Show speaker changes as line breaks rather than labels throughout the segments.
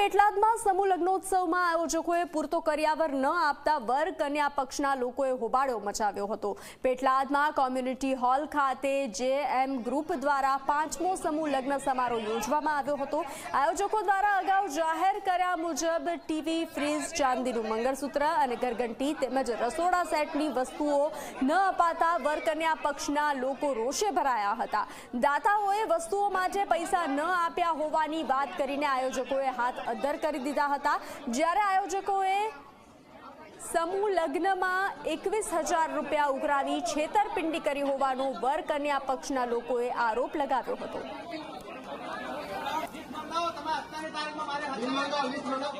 પેટલાદમાં સમૂહ લગ્નોત્સવમાં આયોજકોએ પૂરતો કરિયાવર ન આપતા વર કન્યા પક્ષના લોકોએ હોબાળો મચાવ્યો હતો। પેટલાદમાં કોમ્યુનિટી હોલ ખાતે જેએમ ગ્રુપ દ્વારા 5મો સમૂહ લગ્ન સમારોહ યોજવામાં આવ્યો હતો। આયોજકો દ્વારા અગાઉ જાહેર કર્યા મુજબ ટીવી, ફ્રીજ, ચાંદીનું મંગળસૂત્ર અને ઘરઘંટી તેમજ રસોડા સેટની વસ્તુઓ ન અપાતા વર કન્યા પક્ષના લોકો રોષે ભરાયા હતા। દાતાઓએ વસ્તુઓ માટે પૈસા ન આપ્યા હોવાની વાત કરીને આયોજકોએ હાથ અદ્ધર કરી દીધા હતા। જ્યારે આયોજકોએ સમૂહ લગ્નમાં 21,000 રૂપિયા ઉઘરાવી છેતરપિંડી કરી હોવાનો વર કન્યા પક્ષના લોકોએ આરોપ લગાવ્યો હતો।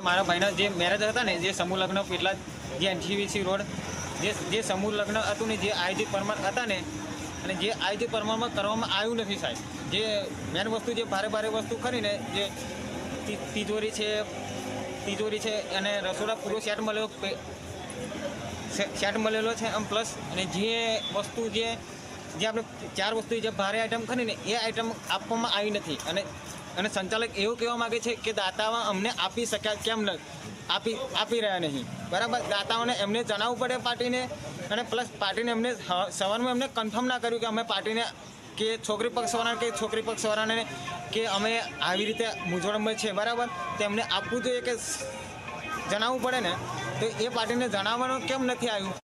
મારા ભાઈના જે મેરેજ હતા ને, જે સમૂહ લગ્ન પેટલાદ જે એનસીવીસી રોડ જે સમૂહ લગ્ન હતું ને, જે આયોજિત પ્રમાણ હતા ને, અને જે આયોજિત પ્રમાણમાં કરવામાં આવ્યું નથી સાહેબ। જે મેન વસ્તુ જે ભારે વસ્તુ ખરીને જે તિજોરી છે અને રસોડા પૂરો સેટ મળેલો છે એમ પ્લસ અને જે વસ્તુ જે આપણે 4 વસ્તુ જે ભારે આઈટમ ખરીને એ આઈટમ આપવામાં આવી નથી। અને સંચાલક એવું કહેવા માગે છે કે દાતાઓ અમને આપી શક્યા કેમ આપી રહ્યા નહીં, બરાબર। દાતાઓને એમને જણાવવું પડે પાર્ટીને, અને પ્લસ પાર્ટીને એમને સવારમાં એમને કન્ફર્મ ના કર્યું કે અમે પાર્ટીને કે છોકરી પક્ષવાળાને કે અમે આવી રીતે મૂંઝવણમાં છે, બરાબર। તો એમને આપવું જોઈએ કે જણાવવું પડે ને, તો એ પાર્ટીને જણાવવાનું કેમ નથી આવ્યું।